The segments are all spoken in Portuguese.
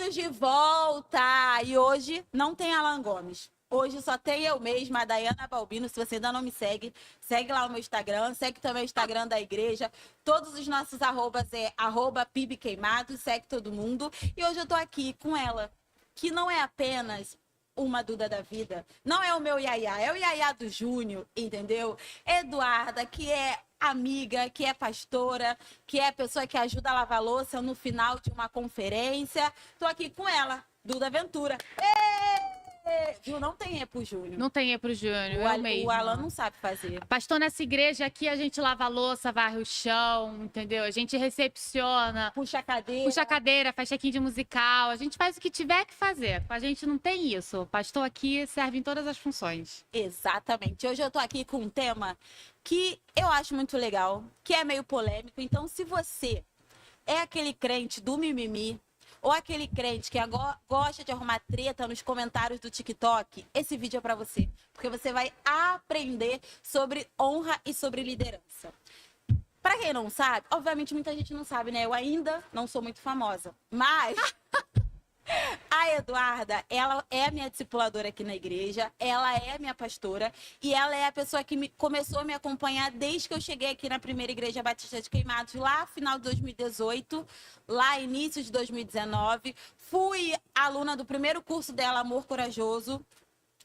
Estamos de volta! E hoje não tem Alan Gomes. Hoje só tem eu mesma, a Dayana Balbino. Se você ainda não me segue, segue lá o meu Instagram, segue também o Instagram da igreja. Todos os nossos arrobas é @pibqueimado, segue todo mundo. E hoje eu tô aqui com ela, que não é apenas uma Duda da vida, não é o meu Yaya, é o Yaya do Júnior, entendeu? Eduarda, que é amiga, que é pastora, que é pessoa que ajuda a lavar louça no final de uma conferência. Tô aqui com ela, Duda Ventura. Viu? Não tem E pro Júnior. Não tem E pro Júnior, eu mesmo. O Alan não sabe fazer. Pastor, nessa igreja aqui a gente lava a louça, varre o chão, entendeu? A gente recepciona, Puxa a cadeira, faz check-in de musical, a gente faz o que tiver que fazer. A gente não tem isso. O pastor aqui serve em todas as funções. Exatamente. Hoje eu tô aqui com um tema que eu acho muito legal, que é meio polêmico. Então, se você é aquele crente do mimimi, ou aquele crente que gosta de arrumar treta nos comentários do TikTok, esse vídeo é pra você. Porque você vai aprender sobre honra e sobre liderança. Pra quem não sabe, obviamente muita gente não sabe, né? Eu ainda não sou muito famosa. Mas a Eduarda, ela é a minha discipuladora aqui na igreja, ela é a minha pastora e ela é a pessoa que começou a me acompanhar desde que eu cheguei aqui na primeira igreja Batista de Queimados, lá final de 2018, lá início de 2019. Fui aluna do primeiro curso dela, Amor Corajoso,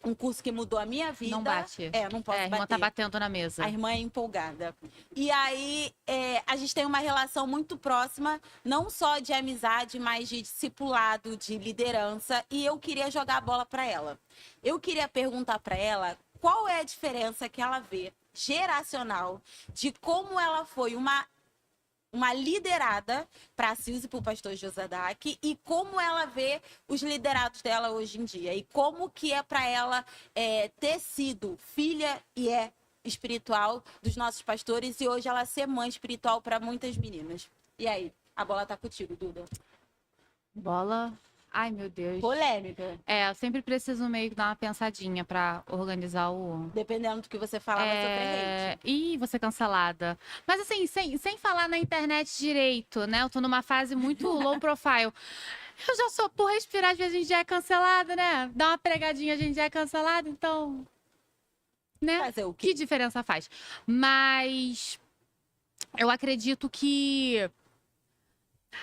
um curso que mudou a minha vida. Não bate. Não posso a irmã bater. tá batendo na mesa. A irmã é empolgada. E aí, a gente tem uma relação muito próxima, não só de amizade, mas de discipulado, de liderança. E eu queria jogar a bola para ela. Eu queria perguntar para ela qual é a diferença que ela vê geracional de como ela foi uma liderada para a Silze e para o pastor Josadak e como ela vê os liderados dela hoje em dia e como que é para ela ter sido filha e espiritual dos nossos pastores e hoje ela ser mãe espiritual para muitas meninas. E aí, a bola tá contigo, Duda. Bola... Ai, meu Deus. Polêmica. Eu sempre preciso meio que dar uma pensadinha pra organizar o... Dependendo do que você falar, vai sofrer hate. Ih, vou ser cancelada. Mas assim, sem falar na internet direito, né? Eu tô numa fase muito low profile. Eu já sou, por respirar, às vezes a gente já é cancelada, né? Dá uma pregadinha, a gente já é cancelada, então... Né? Fazer o quê? Que diferença faz? Mas eu acredito que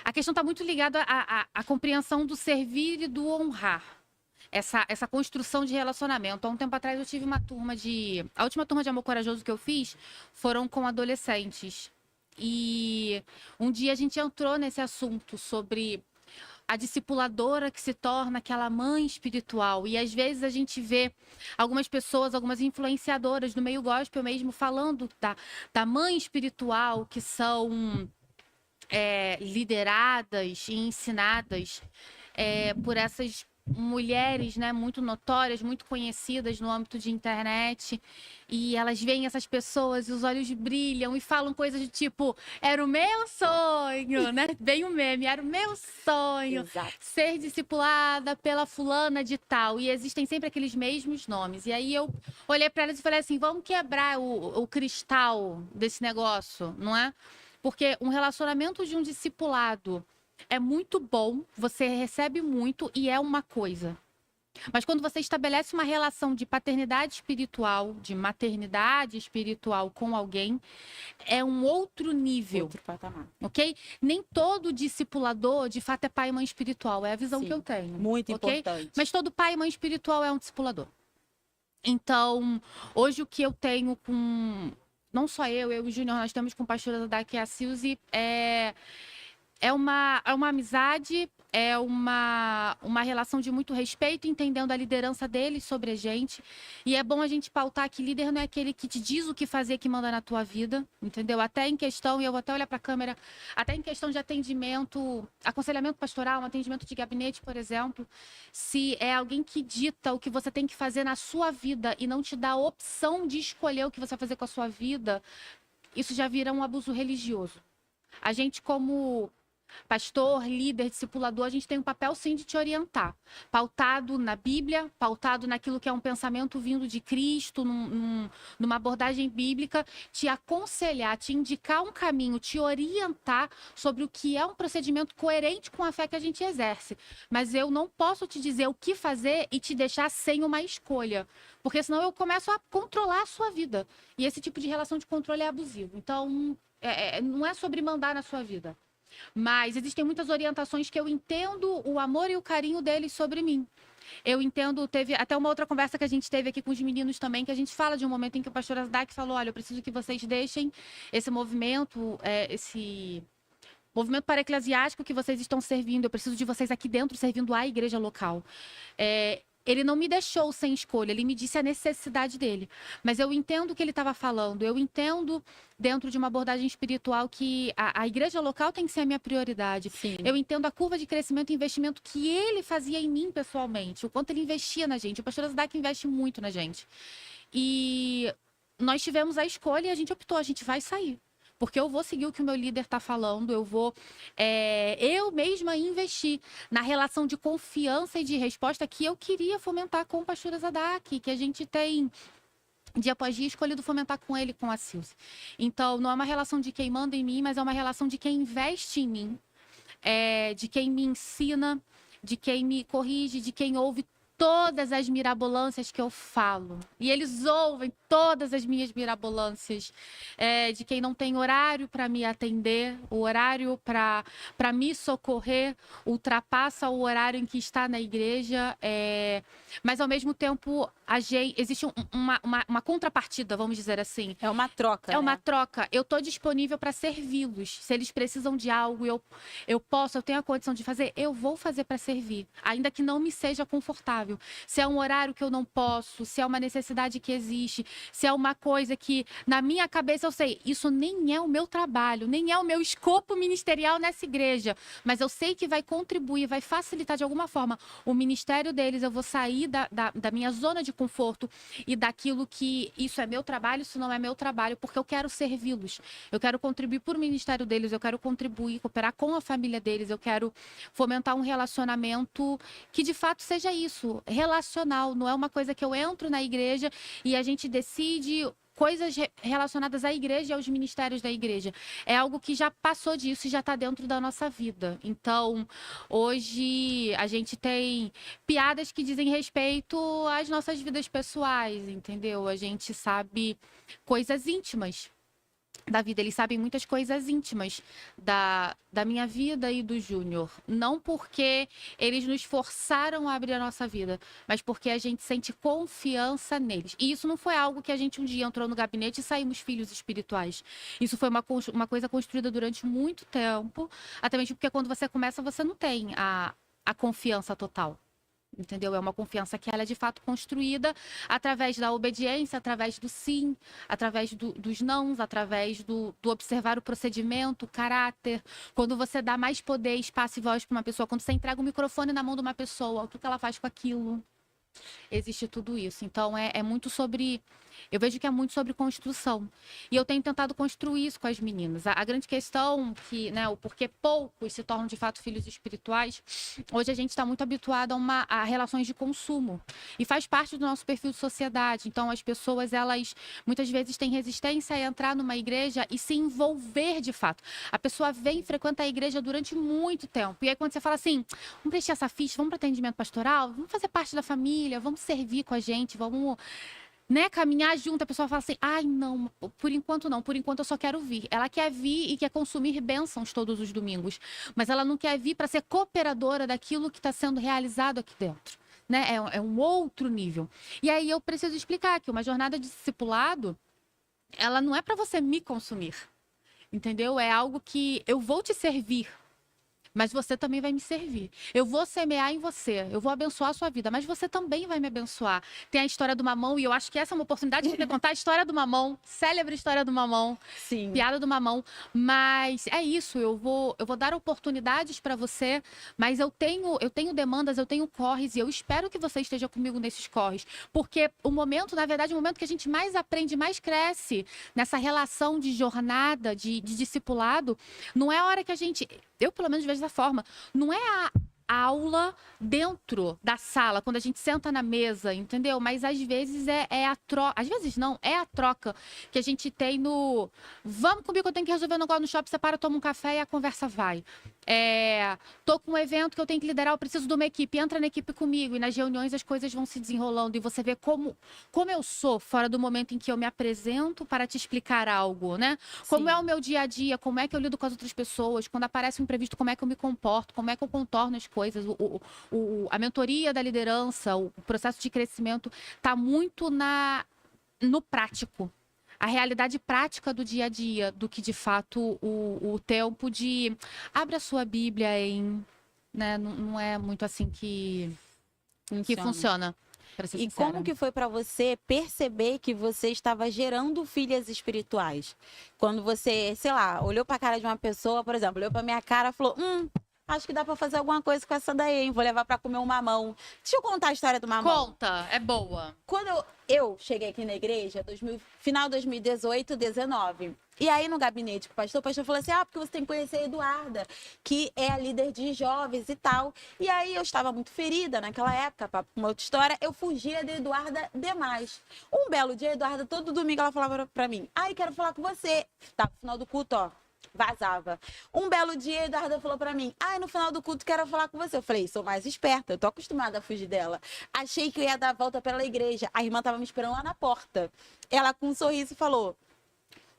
a questão está muito ligada à compreensão do servir e do honrar. Essa construção de relacionamento. Há um tempo atrás eu tive uma turma de... A última turma de Amor Corajoso que eu fiz foram com adolescentes. E um dia a gente entrou nesse assunto sobre a discipuladora que se torna aquela mãe espiritual. E às vezes a gente vê algumas pessoas, algumas influenciadoras do meio gospel mesmo, falando da mãe espiritual, que são lideradas e ensinadas por essas mulheres, né, muito notórias, muito conhecidas no âmbito de internet, e elas veem essas pessoas e os olhos brilham e falam coisas do tipo, era o meu sonho, né? Vem o meme, era o meu sonho. Exato. Ser discipulada pela fulana de tal, e existem sempre aqueles mesmos nomes. E aí eu olhei para elas e falei assim, vamos quebrar o cristal desse negócio, não é? Porque um relacionamento de um discipulado é muito bom, você recebe muito e é uma coisa. Mas quando você estabelece uma relação de paternidade espiritual, de maternidade espiritual com alguém, é um outro nível. Outro patamar. Ok? Nem todo discipulador, de fato, é pai e mãe espiritual. É a visão que eu tenho. Muito okay? importante. Mas todo pai e mãe espiritual é um discipulador. Então, hoje o que eu tenho com... Não só eu e o Júnior, nós temos com o pastor Josadak e a Silze, é uma amizade, é uma relação de muito respeito, entendendo a liderança deles sobre a gente. E é bom a gente pautar que líder não é aquele que te diz o que fazer, que manda na tua vida, entendeu? Até em questão, e eu vou até olhar para a câmera, até em questão de atendimento, aconselhamento pastoral, um atendimento de gabinete, por exemplo, se é alguém que dita o que você tem que fazer na sua vida e não te dá a opção de escolher o que você vai fazer com a sua vida, isso já vira um abuso religioso. A gente, como pastor, líder, discipulador, a gente tem um papel sim de te orientar, pautado na Bíblia, pautado naquilo que é um pensamento vindo de Cristo, numa abordagem bíblica, te aconselhar, te indicar um caminho, te orientar sobre o que é um procedimento coerente com a fé que a gente exerce. Mas eu não posso te dizer o que fazer e te deixar sem uma escolha, porque senão eu começo a controlar a sua vida. E esse tipo de relação de controle é abusivo. Então, não é sobre mandar na sua vida. Mas existem muitas orientações que eu entendo o amor e o carinho deles sobre mim. Eu entendo, teve até uma outra conversa que a gente teve aqui com os meninos também, que a gente fala de um momento em que o pastor Asdak falou, olha, eu preciso que vocês deixem esse movimento, esse movimento para-eclesiástico que vocês estão servindo, eu preciso de vocês aqui dentro servindo a igreja local. Ele não me deixou sem escolha, ele me disse a necessidade dele. Mas eu entendo o que ele estava falando, eu entendo dentro de uma abordagem espiritual que a igreja local tem que ser a minha prioridade. Sim. Eu entendo a curva de crescimento e investimento que ele fazia em mim pessoalmente, o quanto ele investia na gente. O pastor Asdak investe muito na gente. E nós tivemos a escolha e a gente optou, a gente vai sair. Porque eu vou seguir o que o meu líder está falando, eu vou eu mesma investir na relação de confiança e de resposta que eu queria fomentar com o pastor Asdak, que a gente tem, dia após dia, escolhido fomentar com ele, com a Silce. Então, não é uma relação de quem manda em mim, mas é uma relação de quem investe em mim, de quem me ensina, de quem me corrige, de quem ouve todas as mirabolâncias que eu falo. E eles ouvem todas as minhas mirabolâncias. De quem não tem horário para me atender, o horário para me socorrer, ultrapassa o horário em que está na igreja. Mas, ao mesmo tempo, existe uma contrapartida, vamos dizer assim. É uma troca. É uma troca. Eu estou disponível para servi-los. Se eles precisam de algo, eu tenho a condição de fazer, eu vou fazer para servir. Ainda que não me seja confortável. Se é um horário que eu não posso, se é uma necessidade que existe, se é uma coisa que na minha cabeça eu sei, isso nem é o meu trabalho, nem é o meu escopo ministerial nessa igreja, mas eu sei que vai contribuir, vai facilitar de alguma forma o ministério deles, eu vou sair da minha zona de conforto e daquilo que isso é meu trabalho, isso não é meu trabalho, porque eu quero servi-los, eu quero contribuir para o ministério deles, eu quero contribuir, cooperar com a família deles, eu quero fomentar um relacionamento que de fato seja isso, relacional, não é uma coisa que eu entro na igreja e a gente decide coisas relacionadas à igreja e aos ministérios da igreja. É algo que já passou disso e já está dentro da nossa vida. Então, hoje a gente tem piadas que dizem respeito às nossas vidas pessoais, entendeu? A gente sabe coisas íntimas da vida, eles sabem muitas coisas íntimas da minha vida e do Júnior. Não porque eles nos forçaram a abrir a nossa vida, mas porque a gente sente confiança neles. E isso não foi algo que a gente um dia entrou no gabinete e saímos filhos espirituais. Isso foi uma coisa construída durante muito tempo, até mesmo porque quando você começa, você não tem a confiança total. Entendeu? É uma confiança que ela é de fato construída através da obediência, através do sim, através dos nãos, através do observar o procedimento, o caráter. Quando você dá mais poder, espaço e voz para uma pessoa, quando você entrega o microfone na mão de uma pessoa, o que ela faz com aquilo? Existe tudo isso. Então, é muito sobre... Eu vejo que é muito sobre construção. E eu tenho tentado construir isso com as meninas. A grande questão, o porquê poucos se tornam de fato filhos espirituais, hoje a gente está muito habituado a relações de consumo. E faz parte do nosso perfil de sociedade. Então, as pessoas, elas muitas vezes têm resistência a entrar numa igreja e se envolver de fato. A pessoa vem e frequenta a igreja durante muito tempo. E aí, quando você fala assim, vamos preencher essa ficha, vamos para atendimento pastoral, vamos fazer parte da família, vamos servir com a gente, vamos... caminhar junto, a pessoa fala assim, ai não, por enquanto não, por enquanto eu só quero vir. Ela quer vir e quer consumir bênçãos todos os domingos, mas ela não quer vir para ser cooperadora daquilo que está sendo realizado aqui dentro, né? É um outro nível. E aí eu preciso explicar que uma jornada de discipulado, ela não é para você me consumir, entendeu? É algo que eu vou te servir, mas você também vai me servir. Eu vou semear em você, eu vou abençoar a sua vida, mas você também vai me abençoar. Tem a história do mamão, e eu acho que essa é uma oportunidade de contar a história do mamão, célebre história do mamão, Sim. Piada do mamão, mas é isso, eu vou dar oportunidades para você, mas eu tenho demandas, eu tenho corres, e eu espero que você esteja comigo nesses corres, porque o momento, na verdade, o momento que a gente mais aprende, mais cresce nessa relação de jornada, de discipulado, não é a hora que a gente... eu pelo menos vejo dessa forma. Não é a aula dentro da sala, quando a gente senta na mesa, entendeu? Mas às vezes é a troca. Às vezes não, é a troca que a gente tem no. Vamos comigo, eu tenho que resolver um negócio no shopping, você para, toma um café e a conversa vai. Tô com um evento que eu tenho que liderar, eu preciso de uma equipe, entra na equipe comigo. E nas reuniões as coisas vão se desenrolando. E você vê como eu sou fora do momento em que eu me apresento para te explicar algo, né? Como Sim. é o meu dia a dia, como é que eu lido com as outras pessoas, quando aparece um imprevisto, como é que eu me comporto, como é que eu contorno as coisas. A mentoria da liderança, o processo de crescimento está muito no prático. A realidade prática do dia a dia, do que de fato o tempo de abre a sua Bíblia né? Não é muito assim que funciona. Pra ser E sincera. como que foi para você perceber que você estava gerando filhas espirituais? Quando você, sei lá, olhou para a cara de uma pessoa, por exemplo, olhou para minha cara e falou: acho que dá para fazer alguma coisa com essa daí, hein? Vou levar para comer um mamão. Deixa eu contar a história do mamão. Conta, é boa. Quando eu cheguei aqui na igreja, final de 2018, 19. E aí, no gabinete com o pastor falou assim: porque você tem que conhecer a Eduarda, que é a líder de jovens e tal. E aí, eu estava muito ferida naquela época, para uma outra história, eu fugia de Eduarda demais. Um belo dia, a Eduarda, todo domingo, ela falava pra mim: quero falar com você. Tá, no final do culto, ó. Vazava. Um belo dia, a Eduarda falou pra mim: no final do culto quero falar com você. Eu falei: sou mais esperta, eu tô acostumada a fugir dela. Achei que eu ia dar a volta pela igreja. A irmã tava me esperando lá na porta. Ela, com um sorriso, falou: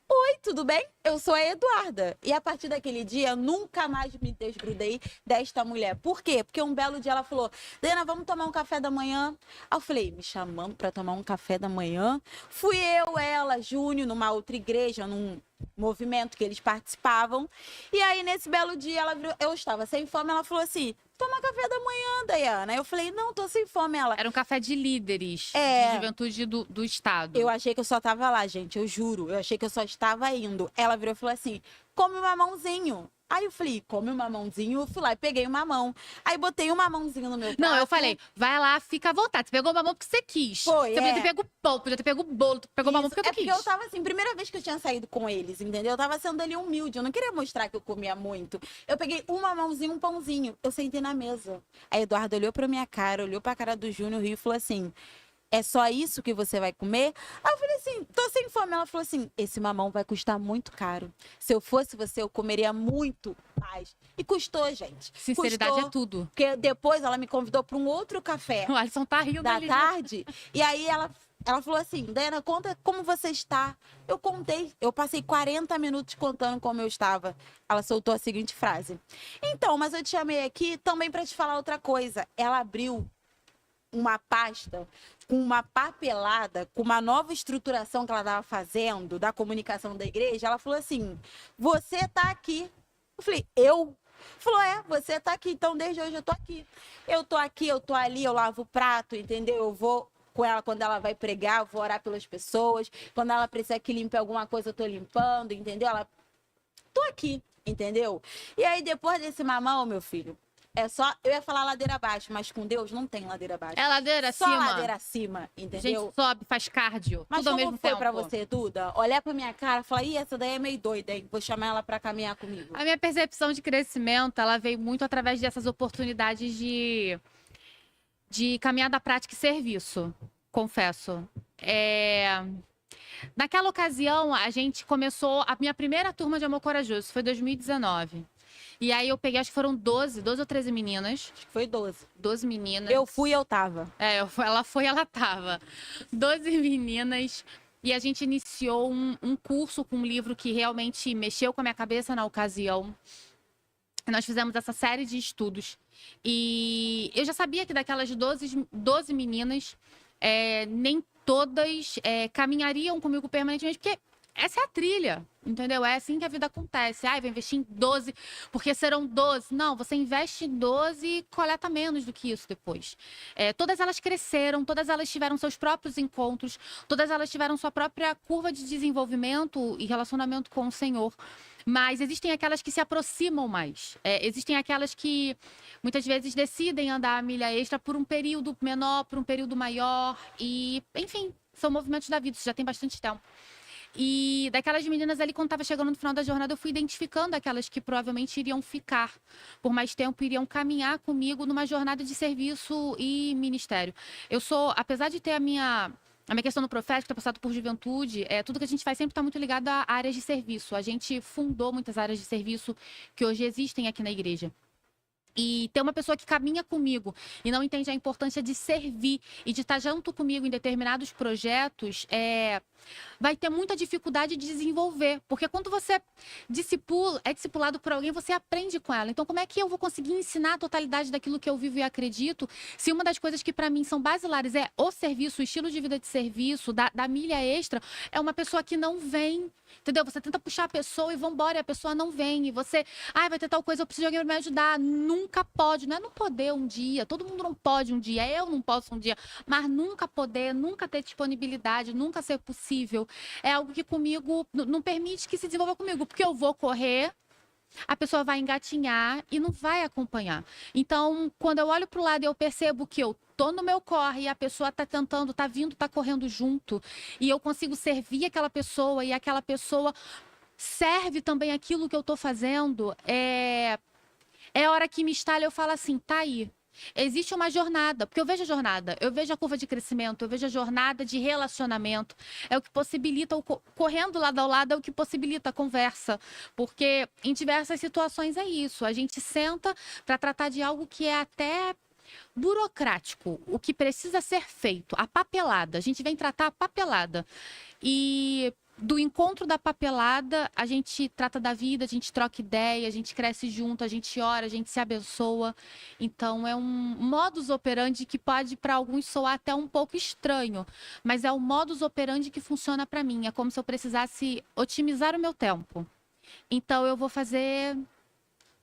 oi, tudo bem? Eu sou a Eduarda. E a partir daquele dia, eu nunca mais me desgrudei desta mulher. Por quê? Porque um belo dia ela falou: Dana, vamos tomar um café da manhã? Aí eu falei: me chamando pra tomar um café da manhã? Fui eu, ela, Júnior, numa outra igreja, num movimento que eles participavam. E aí, nesse belo dia, eu estava sem fome, ela falou assim: toma café da manhã, Dayana. Eu falei: não, tô sem fome. Ela: Era um café de líderes de juventude do estado. eu achei que eu só tava lá, gente, eu juro. Eu achei que eu só estava indo. Ela virou e falou assim: come um mamãozinho. Aí eu falei: come um mamãozinho. Eu fui lá e peguei um mamão. Aí botei um mamãozinho no meu prato. Não, eu falei: vai lá, fica à vontade. Você pegou o mamão porque você quis. Foi, Você podia ter pego pão, podia ter pego bolo. Tu pegou o mamão porque tu quis. Porque eu tava assim, primeira vez que eu tinha saído com eles, entendeu? Eu tava sendo ali humilde, eu não queria mostrar que eu comia muito. Eu peguei um mamãozinho, um pãozinho. Eu sentei na mesa. Aí Eduardo olhou pra minha cara, olhou pra cara do Júnior e falou assim: é só isso que você vai comer? Aí eu falei assim: tô sem fome. Ela falou assim: esse mamão vai custar muito caro. Se eu fosse você, eu comeria muito mais. E custou, gente. Sinceridade Custou, é tudo. porque depois ela me convidou para um outro café O Alisson tá rindo da ali. tarde. E aí ela falou assim: Dana, conta como você está. Eu contei, eu passei 40 minutos contando como eu estava. Ela soltou a seguinte frase: então, mas eu te chamei aqui também para te falar outra coisa. Ela abriu uma pasta com uma papelada, com uma nova estruturação que ela estava fazendo da comunicação da igreja. Ela falou assim: você tá aqui. Eu falei: eu? Falou: você tá aqui, então desde hoje eu tô aqui. Eu tô aqui, eu tô ali, eu lavo o prato, entendeu? Eu vou com ela quando ela vai pregar, eu vou orar pelas pessoas. Quando ela precisa que limpe alguma coisa, eu tô limpando, entendeu? Tô aqui, entendeu? E aí, depois desse mamão, meu filho, eu ia falar ladeira abaixo, mas com Deus não tem ladeira abaixo. É ladeira Só acima. ladeira acima, A entendeu? gente sobe, faz cardio. Mas tudo ao como mesmo foi tempo. pra você, Duda? Olhar pra minha cara e falar: ih, essa daí é meio doida, hein? Vou chamar ela pra caminhar comigo. A minha percepção de crescimento, ela veio muito através dessas oportunidades de caminhada prática e serviço, confesso. Naquela ocasião, a gente começou a minha primeira turma de Amor Corajoso, foi 2019. E aí eu peguei, acho que foram 12 ou 13 meninas. Acho que foi 12. 12 meninas. Eu fui, eu tava. Ela foi, ela tava. 12 meninas. E a gente iniciou um curso com um livro que realmente mexeu com a minha cabeça na ocasião. Nós fizemos essa série de estudos. E eu já sabia que daquelas 12 meninas, nem todas caminhariam comigo permanentemente, porque essa é a trilha, entendeu? É assim que a vida acontece. Vou investir em 12, porque serão 12. Não, você investe em 12 e coleta menos do que isso depois. Todas elas cresceram, todas elas tiveram seus próprios encontros, todas elas tiveram sua própria curva de desenvolvimento e relacionamento com o Senhor. Mas existem aquelas que se aproximam mais. Existem aquelas que muitas vezes decidem andar a milha extra por um período menor, por um período maior. E, enfim, são movimentos da vida, isso já tem bastante tempo. E daquelas meninas ali, quando estava chegando no final da jornada, eu fui identificando aquelas que provavelmente iriam ficar por mais tempo, iriam caminhar comigo numa jornada de serviço e ministério. Eu sou, apesar de ter a minha questão no profético, ter passado por juventude, tudo que a gente faz sempre está muito ligado a áreas de serviço. A gente fundou muitas áreas de serviço que hoje existem aqui na igreja. E ter uma pessoa que caminha comigo e não entende a importância de servir e de estar junto comigo em determinados projetos, vai ter muita dificuldade de desenvolver. Porque quando você é discipulado por alguém, você aprende com ela. Então, como é que eu vou conseguir ensinar a totalidade daquilo que eu vivo e acredito, se uma das coisas que para mim são basilares é o serviço, o estilo de vida de serviço, da milha extra, é uma pessoa que não vem. Entendeu? Você tenta puxar a pessoa e vambora, e a pessoa não vem. E você, vai ter tal coisa, eu preciso de alguém pra me ajudar. Nunca pode, não é não poder um dia. Todo mundo não pode um dia, eu não posso um dia. Mas nunca poder, nunca ter disponibilidade, nunca ser possível. É algo que comigo não permite que se desenvolva comigo. Porque eu vou correr, a pessoa vai engatinhar e não vai acompanhar. Então, quando eu olho pro lado e eu percebo que eu tô no meu corre e a pessoa tá tentando, tá vindo, tá correndo junto, e eu consigo servir aquela pessoa e aquela pessoa serve também aquilo que eu tô fazendo, é a hora que me estala, eu falo assim, tá aí. Existe uma jornada, porque eu vejo a jornada, eu vejo a curva de crescimento, eu vejo a jornada de relacionamento, é o que possibilita, correndo lado ao lado, é o que possibilita a conversa, porque em diversas situações é isso, a gente senta para tratar de algo que é até burocrático, o que precisa ser feito, a papelada, a gente vem tratar a papelada, e do encontro da papelada, a gente trata da vida, a gente troca ideia, a gente cresce junto, a gente ora, a gente se abençoa. Então, é um modus operandi que pode, para alguns, soar até um pouco estranho, mas é o modus operandi que funciona para mim. É como se eu precisasse otimizar o meu tempo. Então, eu vou fazer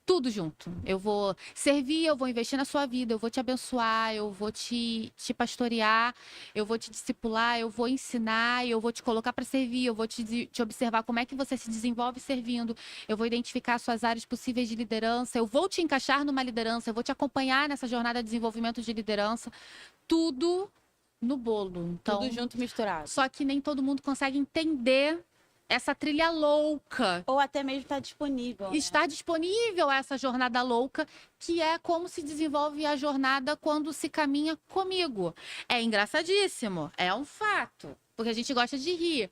tudo junto. Eu vou servir, eu vou investir na sua vida, eu vou te abençoar, eu vou te pastorear, eu vou te discipular, eu vou ensinar, eu vou te colocar para servir, eu vou te observar como é que você se desenvolve servindo, eu vou identificar suas áreas possíveis de liderança, eu vou te encaixar numa liderança, eu vou te acompanhar nessa jornada de desenvolvimento de liderança. Tudo no bolo. Então, tudo junto, misturado. Só que nem todo mundo consegue entender essa trilha louca. Ou até mesmo está disponível. Né? Está disponível essa jornada louca, que é como se desenvolve a jornada quando se caminha comigo. É engraçadíssimo, é um fato, porque a gente gosta de rir.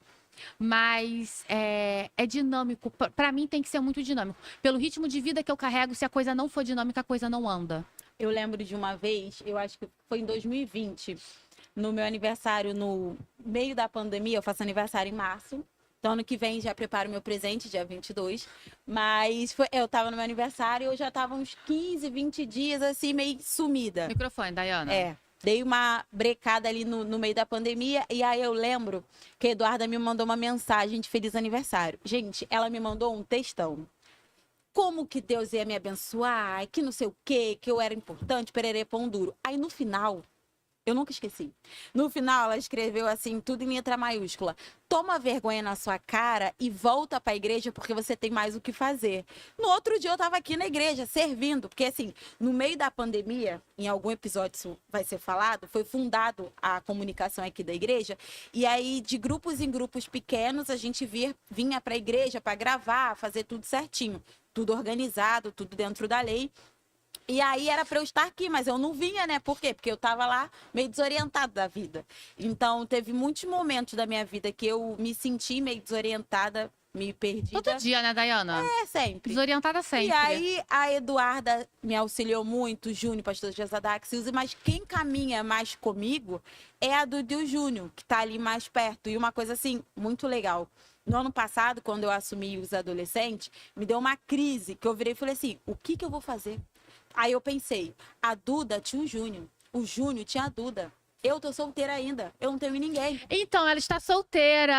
Mas é dinâmico. Para mim tem que ser muito dinâmico. Pelo ritmo de vida que eu carrego, se a coisa não for dinâmica, a coisa não anda. Eu lembro de uma vez, eu acho que foi em 2020, no meu aniversário, no meio da pandemia, eu faço aniversário em março. Então, ano que vem já preparo meu presente, dia 22. Mas eu tava no meu aniversário e eu já tava uns 15, 20 dias, assim, meio sumida. Microfone, Dayana. Dei uma brecada ali no meio da pandemia. E aí eu lembro que a Eduarda me mandou uma mensagem de feliz aniversário. Gente, ela me mandou um textão. Como que Deus ia me abençoar, que não sei o quê, que eu era importante, pererê, pão duro. Aí no final... Eu nunca esqueci. No final, ela escreveu assim, tudo em letra maiúscula. Toma vergonha na sua cara e volta para a igreja porque você tem mais o que fazer. No outro dia, eu estava aqui na igreja, servindo. Porque, assim, no meio da pandemia, em algum episódio isso vai ser falado, foi fundado a comunicação aqui da igreja. E aí, de grupos em grupos pequenos, a gente vinha para a igreja para gravar, fazer tudo certinho. Tudo organizado, tudo dentro da lei. E aí era para eu estar aqui, mas eu não vinha, né? Por quê? Porque eu tava lá meio desorientada da vida. Então, teve muitos momentos da minha vida que eu me senti meio desorientada, meio perdida. Todo dia, né, Dayana? Sempre. Desorientada sempre. E aí, a Eduarda me auxiliou muito, o Júnior, pastor Jazadac, mas quem caminha mais comigo é a Duda e o Júnior, que tá ali mais perto. E uma coisa, assim, muito legal. No ano passado, quando eu assumi os adolescentes, me deu uma crise, que eu virei e falei assim, o que eu vou fazer? Aí eu pensei, a Duda tinha o Júnior tinha a Duda. Eu tô solteira ainda, eu não tenho ninguém. Então, ela está solteira.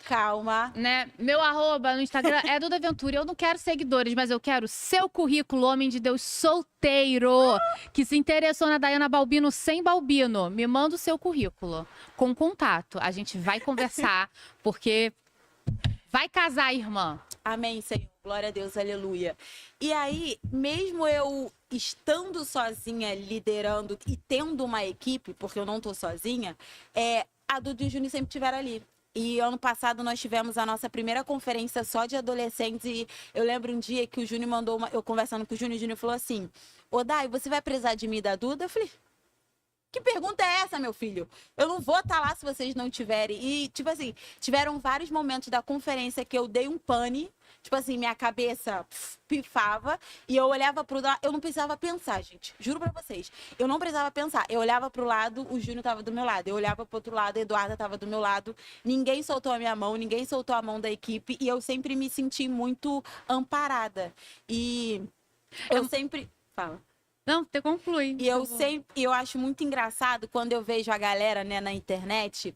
Calma. Né? Meu @ no Instagram é Duda Ventura. Eu não quero seguidores, mas eu quero seu currículo, homem de Deus solteiro, que se interessou na Dayana Balbino sem Balbino. Me manda o seu currículo, com contato. A gente vai conversar, porque vai casar, irmã. Amém, Senhor. Glória a Deus, aleluia. E aí, mesmo eu estando sozinha, liderando e tendo uma equipe, porque eu não tô sozinha, a Duda e o Júnior sempre estiveram ali. E ano passado nós tivemos a nossa primeira conferência só de adolescentes. E eu lembro um dia que o Júnior mandou eu conversando com o Júnior falou assim: Ô Dai, você vai precisar de mim e da Duda? Eu falei: que pergunta é essa, meu filho? Eu não vou estar lá se vocês não tiverem. E, tipo assim, tiveram vários momentos da conferência que eu dei um pane. Tipo assim, minha cabeça pifava. E eu olhava pro lado. Eu não precisava pensar, gente. Juro pra vocês. Eu não precisava pensar. Eu olhava pro lado, o Júnior tava do meu lado. Eu olhava pro outro lado, a Eduarda tava do meu lado. Ninguém soltou a minha mão, ninguém soltou a mão da equipe. E eu sempre me senti muito amparada. E eu sempre. Fala. Não, você conclui. E eu acho muito engraçado quando eu vejo a galera, né, na internet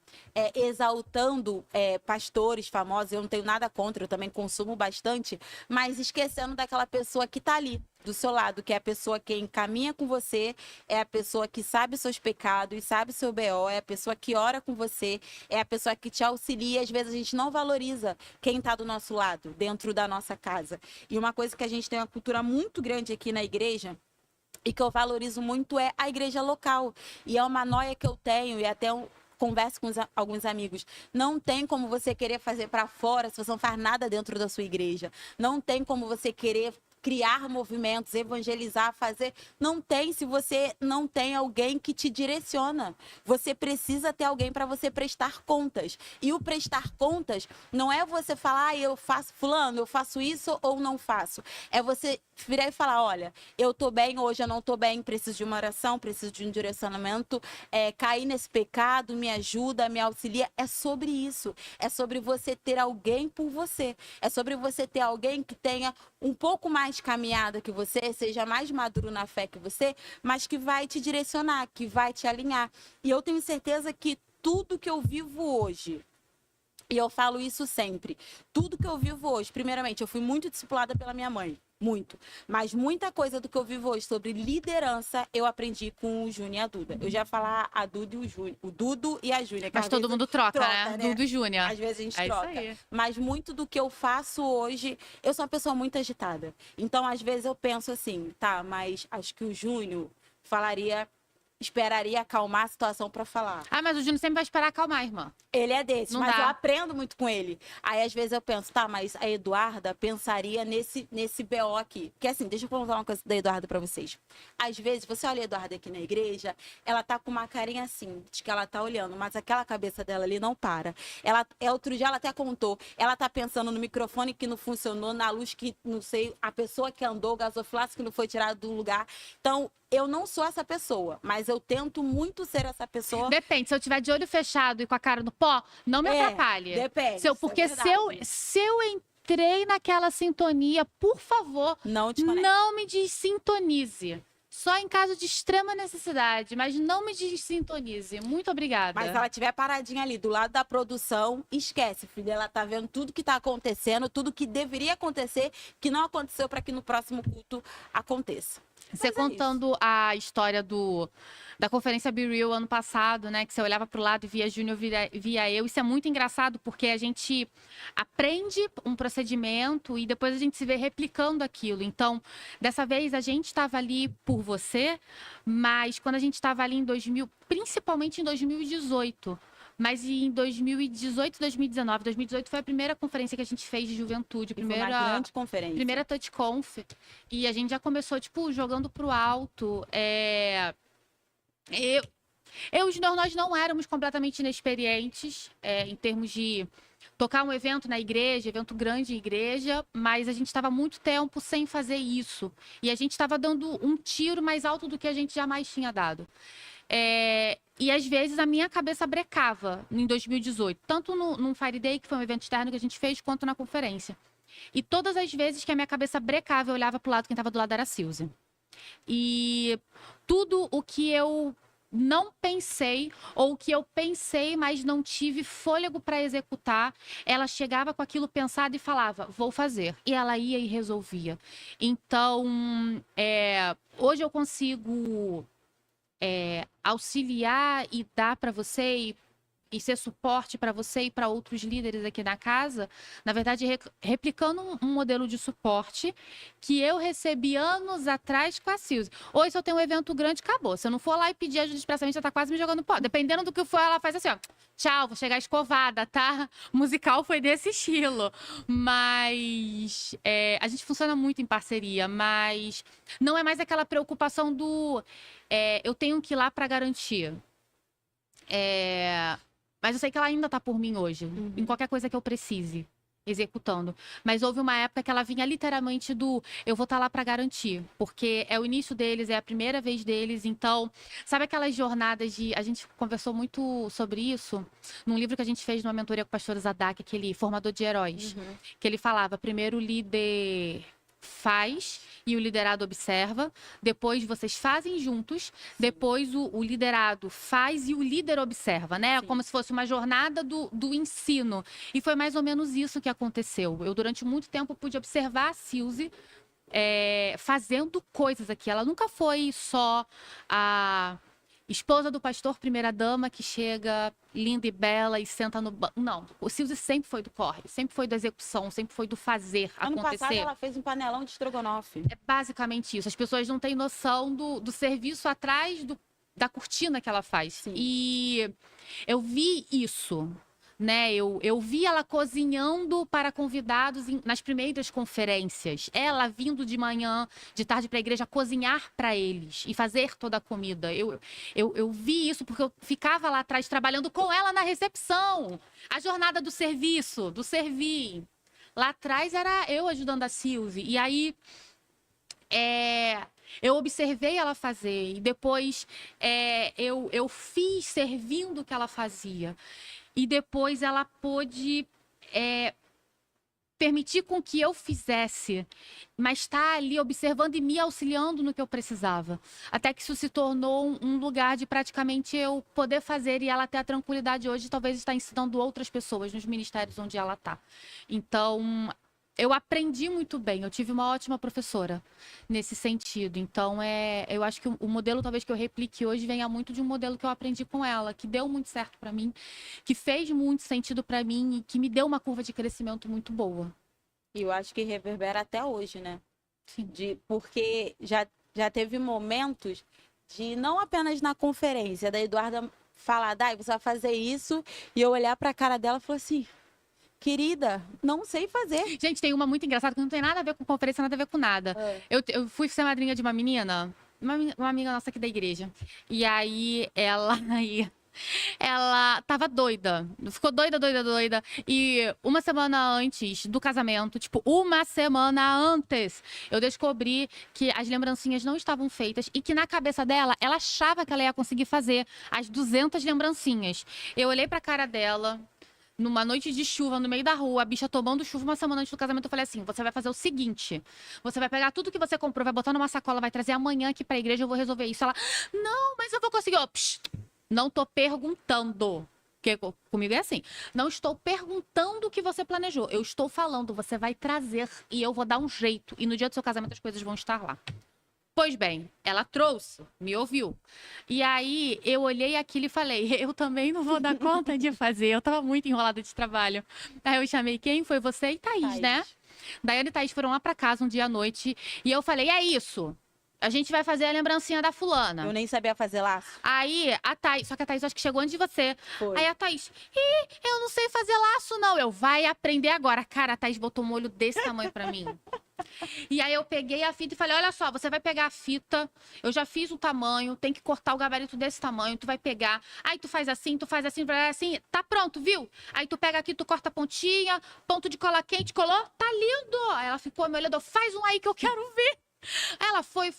exaltando pastores famosos. Eu não tenho nada contra, eu também consumo bastante, mas esquecendo daquela pessoa que tá ali do seu lado, que é a pessoa que caminha com você, é a pessoa que sabe seus pecados, sabe seu BO, é a pessoa que ora com você, é a pessoa que te auxilia. Às vezes a gente não valoriza quem tá do nosso lado, dentro da nossa casa. E uma coisa que a gente tem uma cultura muito grande aqui na igreja, e que eu valorizo muito, é a igreja local. E é uma noia que eu tenho, e até converso com alguns amigos. Não tem como você querer fazer para fora se você não faz nada dentro da sua igreja. Não tem como você querer criar movimentos, evangelizar, fazer. Não tem se você não tem alguém que te direciona. Você precisa ter alguém para você prestar contas. E o prestar contas não é você falar: eu faço fulano, eu faço isso ou não faço. É você virar e falar: olha, eu tô bem, hoje eu não tô bem, preciso de uma oração, preciso de um direcionamento, cair nesse pecado, me ajuda, me auxilia. É sobre isso. É sobre você ter alguém por você. É sobre você ter alguém que tenha um pouco mais caminhada que você, seja mais maduro na fé que você, mas que vai te direcionar, que vai te alinhar. E eu tenho certeza que tudo que eu vivo hoje, e eu falo isso sempre, tudo que eu vivo hoje, primeiramente, eu fui muito discipulada pela minha mãe. Muito. Mas muita coisa do que eu vivo hoje sobre liderança, eu aprendi com o Júnior e a Duda. Eu já ia falar a Duda e o Júnior. O Dudo e a Júnior. Mas todo mundo troca, né? Dudu e Júnior. Às vezes a gente É isso troca. aí. Mas muito do que eu faço hoje, eu sou uma pessoa muito agitada. Então, às vezes eu penso assim, tá, mas acho que o Júnior esperaria acalmar a situação para falar. Ah, mas o Júnior sempre vai esperar acalmar, irmã. Ele é desse, Não mas dá. eu aprendo muito com ele. Aí, às vezes, eu penso, tá, mas a Eduarda pensaria nesse BO aqui. Porque, assim, deixa eu contar uma coisa da Eduarda pra vocês. Às vezes, você olha a Eduarda aqui na igreja, ela tá com uma carinha assim, de que ela tá olhando, mas aquela cabeça dela ali não para. Outro dia ela até contou, ela tá pensando no microfone que não funcionou, na luz que, não sei, a pessoa que andou, o gasofilaço que não foi tirado do lugar. Então, eu não sou essa pessoa, mas eu tento muito ser essa pessoa. Depende, se eu tiver de olho fechado e com a cara no pó, não me atrapalhe. Depende. Porque se eu entrei naquela sintonia, por favor, não te conecte. Não me desintonize. Só em caso de extrema necessidade, mas não me desintonize. Muito obrigada. Mas se ela estiver paradinha ali do lado da produção, esquece, filha. Ela tá vendo tudo que tá acontecendo, tudo que deveria acontecer, que não aconteceu, para que no próximo culto aconteça. Você contando a história da conferência Be Real ano passado, né? Que você olhava para o lado e via Júnior, via eu. Isso é muito engraçado, porque a gente aprende um procedimento e depois a gente se vê replicando aquilo. Então, dessa vez, a gente estava ali por você, mas quando a gente estava ali principalmente em 2018... Mas em 2018, 2019, 2018 foi a primeira conferência que a gente fez de juventude. Foi uma grande conferência. Primeira TouchConf. E a gente já começou, tipo, jogando pro alto. Eu e o Júnior, nós não éramos completamente inexperientes em termos de tocar um evento na igreja, evento grande em igreja, mas a gente estava muito tempo sem fazer isso. E a gente estava dando um tiro mais alto do que a gente jamais tinha dado. E às vezes a minha cabeça brecava em 2018, tanto num Fire Day, que foi um evento externo que a gente fez, quanto na conferência. E todas as vezes que a minha cabeça brecava, eu olhava pro lado, quem estava do lado era a Silze. E tudo o que eu não pensei, ou o que eu pensei, mas não tive fôlego para executar, ela chegava com aquilo pensado e falava, vou fazer. E ela ia e resolvia. Então, hoje eu consigo auxiliar e dar para você, e ser suporte para você e para outros líderes aqui na casa, na verdade, replicando um modelo de suporte que eu recebi anos atrás com a Silvia. Hoje, se eu tenho um evento grande, acabou. Se eu não for lá e pedir ajuda expressamente, já tá quase me jogando pó. Dependendo do que for, ela faz assim, ó. Tchau, vou chegar escovada, tá? O musical foi desse estilo. Mas a gente funciona muito em parceria, mas não é mais aquela preocupação do eu tenho que ir lá para garantir. Mas eu sei que ela ainda tá por mim hoje, em qualquer coisa que eu precise, executando. Mas houve uma época que ela vinha literalmente do eu vou estar lá para garantir, porque é o início deles, é a primeira vez deles, então, sabe aquelas jornadas de... A gente conversou muito sobre isso num livro que a gente fez numa mentoria com o pastor Zadak, aquele Formador de Heróis, que ele falava, primeiro o líder faz e o liderado observa, depois vocês fazem juntos, depois o liderado faz e o líder observa, né? Sim. Como se fosse uma jornada do ensino. E foi mais ou menos isso que aconteceu. Eu, durante muito tempo, pude observar a Silzi fazendo coisas aqui. Ela nunca foi só a esposa do pastor, primeira dama, que chega linda e bela e senta no banco. Não, o Silvio sempre foi do corre, sempre foi da execução, sempre foi do fazer Ano acontecer. passado ela fez um panelão de estrogonofe. É basicamente isso. As pessoas não têm noção do serviço atrás da cortina que ela faz. Sim. E eu vi isso, né? Eu vi ela cozinhando para convidados nas primeiras conferências. Ela vindo de manhã, de tarde para a igreja, cozinhar para eles e fazer toda a comida. Eu vi isso porque eu ficava lá atrás trabalhando com ela na recepção. A jornada do serviço, do servir. Lá atrás era eu ajudando a Silvia. E aí eu observei ela fazer. E depois eu fiz servindo o que ela fazia. E depois ela pôde permitir com que eu fizesse, mas está ali observando e me auxiliando no que eu precisava. Até que isso se tornou um lugar de praticamente eu poder fazer e ela ter a tranquilidade hoje, talvez estar ensinando outras pessoas nos ministérios onde ela está. Então, eu aprendi muito bem, eu tive uma ótima professora nesse sentido. Então, eu acho que o modelo talvez que eu replique hoje venha muito de um modelo que eu aprendi com ela, que deu muito certo para mim, que fez muito sentido para mim e que me deu uma curva de crescimento muito boa. E eu acho que reverbera até hoje, né? Sim. Porque já teve momentos de, não apenas na conferência, da Eduarda falar, Dai, você vai fazer isso, e eu olhar para a cara dela e falar assim, querida, não sei fazer. Gente, tem uma muito engraçada que não tem nada a ver com conferência, nada a ver com nada. Eu fui ser madrinha de uma menina, uma amiga nossa aqui da igreja. E aí ela tava doida. Ficou doida. E uma semana antes do casamento, tipo, uma semana antes, eu descobri que as lembrancinhas não estavam feitas e que na cabeça dela, ela achava que ela ia conseguir fazer as 200 lembrancinhas. Eu olhei pra cara dela, numa noite de chuva, no meio da rua, a bicha tomando chuva uma semana antes do casamento, eu falei assim, você vai fazer o seguinte, você vai pegar tudo que você comprou, vai botar numa sacola, vai trazer amanhã aqui pra igreja, eu vou resolver isso. Ela, não, mas eu vou conseguir. Não tô perguntando, porque comigo é assim, não estou perguntando o que você planejou, eu estou falando, você vai trazer e eu vou dar um jeito, e no dia do seu casamento as coisas vão estar lá. Pois bem, ela trouxe, me ouviu. E aí eu olhei aquilo e falei, eu também não vou dar conta de fazer. Eu tava muito enrolada de trabalho. Aí eu chamei quem? Foi você e Thaís, né? Daiane e Thaís foram lá pra casa um dia à noite e eu falei, é isso. A gente vai fazer a lembrancinha da fulana. Eu nem sabia fazer laço. Aí a Thaís, só que a Thaís acho que chegou antes de você. Foi. Aí a Thaís, eu não sei fazer laço não. Eu, vai aprender agora. Cara, a Thaís botou um olho desse tamanho pra mim. E aí eu peguei a fita e falei, olha só, você vai pegar a fita, eu já fiz o tamanho, tem que cortar o gabarito desse tamanho, tu vai pegar, aí tu faz assim, tá pronto, viu? Aí tu pega aqui, tu corta a pontinha, ponto de cola quente, colou, tá lindo! Aí ela ficou me olhando, faz um aí que eu quero ver. Aí ela foi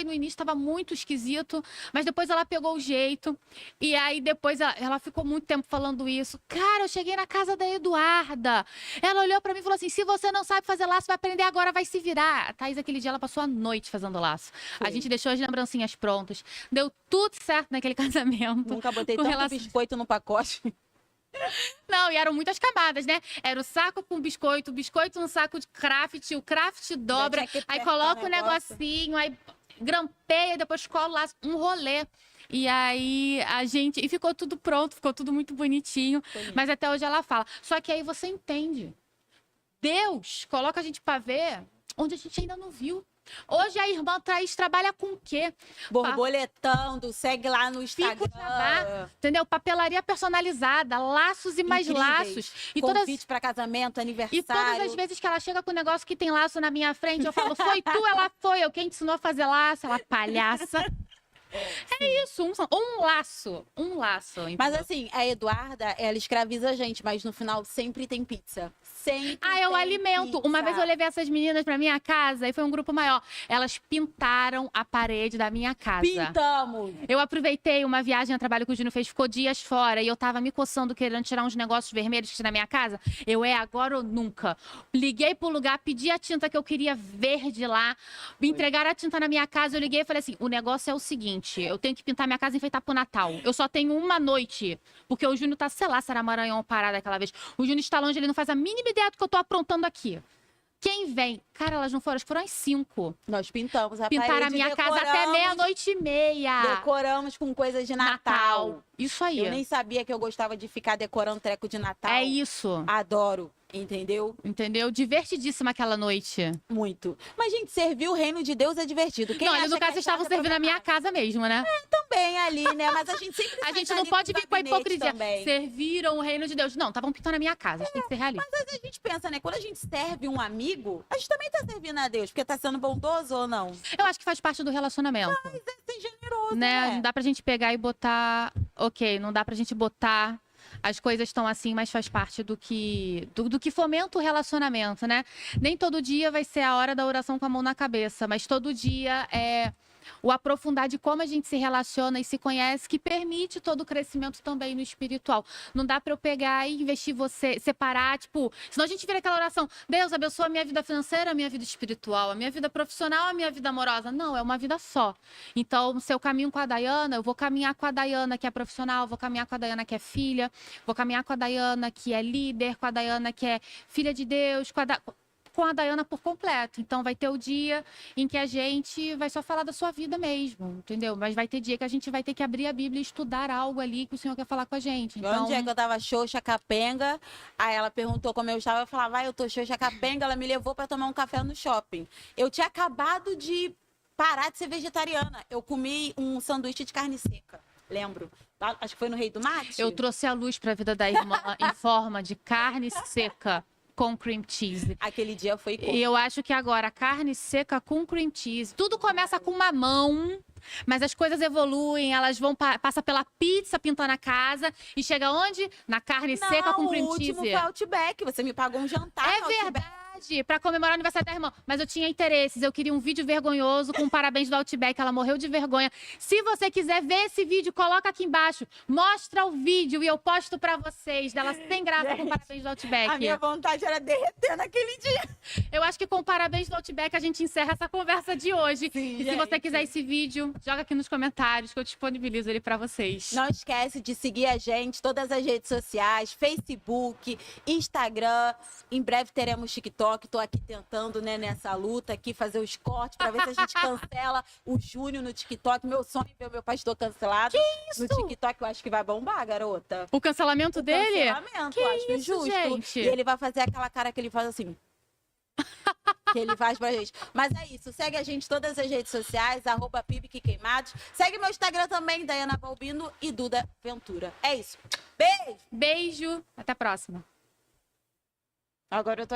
no início, tava muito esquisito, mas depois ela pegou o jeito, e aí depois ela ficou muito tempo falando isso. Cara, eu cheguei na casa da Eduarda, ela olhou pra mim e falou assim, se você não sabe fazer laço, vai aprender agora, vai se virar. A Thaís, aquele dia, ela passou a noite fazendo laço. A gente deixou as lembrancinhas prontas, deu tudo certo naquele casamento. Nunca botei tanto biscoito no pacote. Não, e eram muitas camadas, né? Era o saco com biscoito, o biscoito no saco de craft, o craft dobra, aí coloca o negocinho, aí grampeia, depois colo lá um rolê. E aí e ficou tudo pronto, ficou tudo muito bonitinho. Mas até hoje ela fala. Só que aí você entende. Deus coloca a gente pra ver onde a gente ainda não viu. Hoje a irmã Thaís trabalha com o quê? Borboletando, segue lá no Instagram. Entendeu? Papelaria personalizada, laços e mais laços. E convite para casamento, aniversário. E todas as vezes que ela chega com um negócio que tem laço na minha frente, eu falo, foi tu, ela foi. Eu quem te ensinou a fazer laço, ela palhaça. É isso, um laço. Entendeu? Mas assim, a Eduarda, ela escraviza a gente, mas no final sempre tem pizza. Sempre eu tem alimento. pizza. Uma vez eu levei essas meninas pra minha casa e foi um grupo maior. Elas pintaram a parede da minha casa. Pintamos! Eu aproveitei uma viagem a trabalho que o Júnior fez, ficou dias fora e eu tava me coçando, querendo tirar uns negócios vermelhos que tinha na minha casa. Agora ou nunca. Liguei pro lugar, pedi a tinta que eu queria verde lá, me entregaram a tinta na minha casa, eu liguei e falei assim, o negócio é o seguinte, eu tenho que pintar minha casa e enfeitar pro Natal. Eu só tenho uma noite, porque o Júnior tá, sei lá, se era Maranhão parado aquela vez. O Júnior está longe, ele não faz a mínima ideia do que eu tô aprontando aqui. Quem vem? Cara, elas não foram, acho que foram às 5. Nós pintamos a Pintaram parede, a minha casa até 00:30. Decoramos com coisas de Natal. Isso aí. Eu nem sabia que eu gostava de ficar decorando treco de Natal. É isso. Adoro. Entendeu? Entendeu? Divertidíssima aquela noite. Muito. Mas, gente, servir o reino de Deus é divertido. Quem não, no caso, vocês estavam servindo a minha casa mesmo, né? Também ali, né? Mas a gente sempre a gente não pode vir com a hipocrisia. Também. Serviram o reino de Deus. Não, estavam pintando a minha casa. A gente tem que ser realista. Mas às vezes a gente pensa, né? Quando a gente serve um amigo, a gente também tá servindo a Deus. Porque tá sendo bondoso ou não? Eu acho que faz parte do relacionamento. Mas é ser generoso, né? Não dá pra gente pegar e botar... Ok, não dá pra gente botar... As coisas estão assim, mas faz parte do que fomenta o relacionamento, né? Nem todo dia vai ser a hora da oração com a mão na cabeça, mas todo dia é o aprofundar de como a gente se relaciona e se conhece, que permite todo o crescimento também no espiritual. Não dá pra eu pegar e investir você, separar, tipo... Senão a gente vira aquela oração, Deus abençoa a minha vida financeira, a minha vida espiritual, a minha vida profissional, a minha vida amorosa. Não, é uma vida só. Então, se eu caminho com a Dayana, eu vou caminhar com a Dayana que é profissional, vou caminhar com a Dayana que é filha, vou caminhar com a Dayana que é líder, com a Dayana que é filha de Deus, com a Dayana por completo. Então, vai ter o dia em que a gente vai só falar da sua vida mesmo, entendeu? Mas vai ter dia que a gente vai ter que abrir a Bíblia e estudar algo ali que o Senhor quer falar com a gente. Então... Um dia que eu tava xoxa, capenga, aí ela perguntou como eu estava, eu falava, eu tô xoxa, capenga, ela me levou para tomar um café no shopping. Eu tinha acabado de parar de ser vegetariana. Eu comi um sanduíche de carne seca, lembro. Acho que foi no Rei do Mate. Eu trouxe a luz para a vida da irmã em forma de carne seca com cream cheese. Aquele dia foi... E eu acho que agora, carne seca com cream cheese. Tudo começa com mamão, mas as coisas evoluem, elas vão passa pela pizza pintando a casa e chega onde? Na carne seca com cream cheese. O último foi Outback, você me pagou um jantar. É verdade. Para comemorar o aniversário da irmã. Mas eu tinha interesses. Eu queria um vídeo vergonhoso com parabéns do Outback. Ela morreu de vergonha. Se você quiser ver esse vídeo, coloca aqui embaixo. Mostra o vídeo e eu posto para vocês dela sem graça com parabéns do Outback. A minha vontade era derreter naquele dia. Eu acho que com parabéns do Outback a gente encerra essa conversa de hoje. Sim, e se você quiser esse vídeo, joga aqui nos comentários que eu disponibilizo ele para vocês. Não esquece de seguir a gente, todas as redes sociais, Facebook, Instagram. Em breve teremos TikTok. Tô aqui tentando, né, nessa luta aqui, fazer os cortes para ver se a gente cancela o Júnior no TikTok. Meu sonho é ver o meu pastor cancelado. Que isso? No TikTok eu acho que vai bombar, garota. O cancelamento dele? Cancelamento, que eu acho isso, justo. gente? E ele vai fazer aquela cara que ele faz assim. Que ele faz pra gente. Mas é isso, segue a gente em todas as redes sociais, @PibQueimados. Segue meu Instagram também, Dayana Balbino e Duda Ventura. É isso. Beijo! Beijo, até a próxima. Agora eu tô aqui.